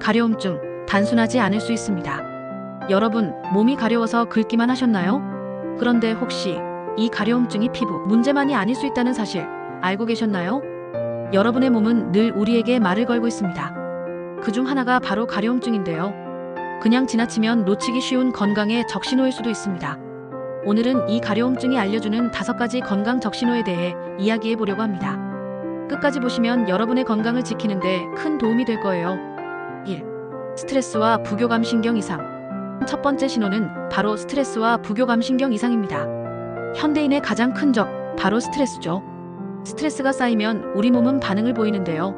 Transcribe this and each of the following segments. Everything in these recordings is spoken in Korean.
가려움증, 단순하지 않을 수 있습니다. 여러분, 몸이 가려워서 긁기만 하셨나요? 그런데 혹시 이 가려움증이 피부 문제만이 아닐 수 있다는 사실 알고 계셨나요? 여러분의 몸은 늘 우리에게 말을 걸고 있습니다. 그중 하나가 바로 가려움증인데요. 그냥 지나치면 놓치기 쉬운 건강의 적신호일 수도 있습니다. 오늘은 이 가려움증이 알려주는 5가지 건강 적신호에 대해 이야기해 보려고 합니다. 끝까지 보시면 여러분의 건강을 지키는데 큰 도움이 될 거예요. 1. 스트레스와 부교감 신경 이상. 첫 번째 신호는 바로 스트레스와 부교감 신경 이상입니다. 현대인의 가장 큰 적, 바로 스트레스죠. 스트레스가 쌓이면 우리 몸은 반응을 보이는데요.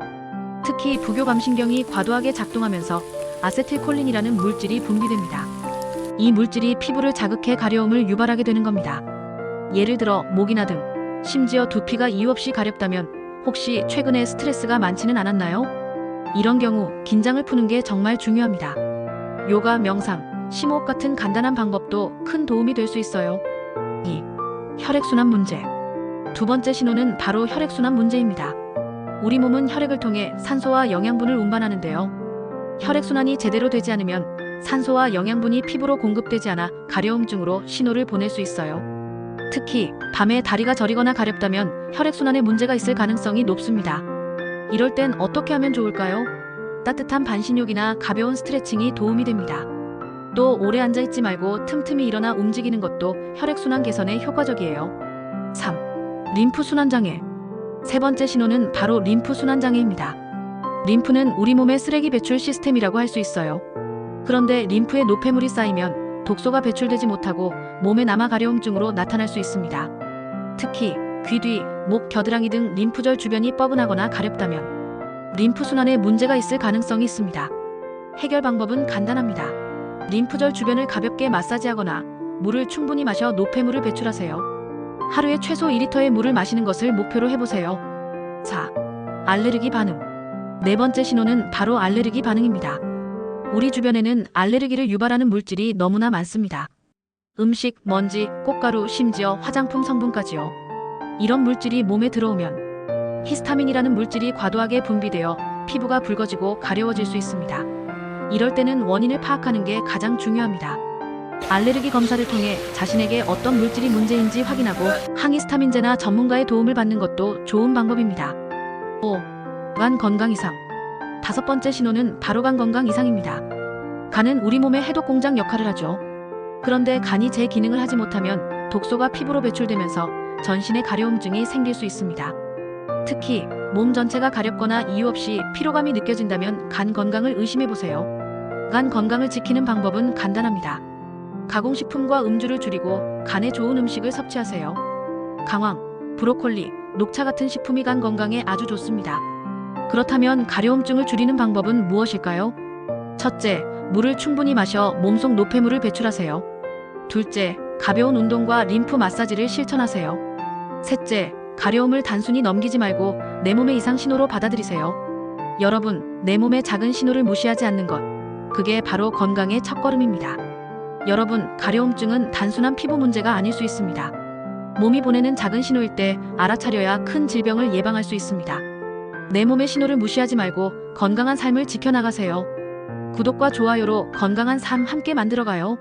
특히 부교감 신경이 과도하게 작동하면서 아세틸콜린이라는 물질이 분비됩니다. 이 물질이 피부를 자극해 가려움을 유발하게 되는 겁니다. 예를 들어 목이나 등, 심지어 두피가 이유 없이 가렵다면 혹시 최근에 스트레스가 많지는 않았나요? 이런 경우 긴장을 푸는 게 정말 중요합니다. 요가, 명상, 심호흡 같은 간단한 방법도 큰 도움이 될 수 있어요. 2. 혈액순환 문제. 두 번째 신호는 바로 혈액순환 문제입니다. 우리 몸은 혈액을 통해 산소와 영양분을 운반하는데요. 혈액순환이 제대로 되지 않으면 산소와 영양분이 피부로 공급되지 않아 가려움증으로 신호를 보낼 수 있어요. 특히 밤에 다리가 저리거나 가렵다면 혈액순환에 문제가 있을 가능성이 높습니다. 이럴 땐 어떻게 하면 좋을까요? 따뜻한 반신욕이나 가벼운 스트레칭이 도움이 됩니다. 또 오래 앉아있지 말고 틈틈이 일어나 움직이는 것도 혈액순환 개선에 효과적이에요. 3. 림프순환장애. 세 번째 신호는 바로 림프순환장애입니다. 림프는 우리 몸의 쓰레기 배출 시스템이라고 할 수 있어요. 그런데 림프에 노폐물이 쌓이면 독소가 배출되지 못하고 몸에 남아 가려움증으로 나타날 수 있습니다. 특히 귀 뒤, 목, 겨드랑이 등 림프절 주변이 뻐근하거나 가렵다면 림프순환에 문제가 있을 가능성이 있습니다. 해결 방법은 간단합니다. 림프절 주변을 가볍게 마사지하거나 물을 충분히 마셔 노폐물을 배출하세요. 하루에 최소 2리터의 물을 마시는 것을 목표로 해보세요. 4. 알레르기 반응. 네 번째 신호는 바로 알레르기 반응입니다. 우리 주변에는 알레르기를 유발하는 물질이 너무나 많습니다. 음식, 먼지, 꽃가루, 심지어 화장품 성분까지요. 이런 물질이 몸에 들어오면 히스타민이라는 물질이 과도하게 분비되어 피부가 붉어지고 가려워질 수 있습니다. 이럴 때는 원인을 파악하는 게 가장 중요합니다. 알레르기 검사를 통해 자신에게 어떤 물질이 문제인지 확인하고 항히스타민제나 전문가의 도움을 받는 것도 좋은 방법입니다. 5. 간 건강 이상. 5번째 신호는 바로 간 건강 이상입니다. 간은 우리 몸의 해독 공장 역할을 하죠. 그런데 간이 제 기능을 하지 못하면 독소가 피부로 배출되면서 전신에 가려움증이 생길 수 있습니다. 특히 몸 전체가 가렵거나 이유 없이 피로감이 느껴진다면 간 건강을 의심해보세요. 간 건강을 지키는 방법은 간단합니다. 가공식품과 음주를 줄이고 간에 좋은 음식을 섭취하세요. 강황, 브로콜리, 녹차 같은 식품이 간 건강에 아주 좋습니다. 그렇다면 가려움증을 줄이는 방법은 무엇일까요? 첫째, 물을 충분히 마셔 몸속 노폐물을 배출하세요. 둘째, 가벼운 운동과 림프 마사지를 실천하세요. 셋째, 가려움을 단순히 넘기지 말고 내 몸의 이상 신호로 받아들이세요. 여러분, 내 몸의 작은 신호를 무시하지 않는 것, 그게 바로 건강의 첫걸음입니다. 여러분, 가려움증은 단순한 피부 문제가 아닐 수 있습니다. 몸이 보내는 작은 신호일 때 알아차려야 큰 질병을 예방할 수 있습니다. 내 몸의 신호를 무시하지 말고 건강한 삶을 지켜나가세요. 구독과 좋아요로 건강한 삶 함께 만들어가요.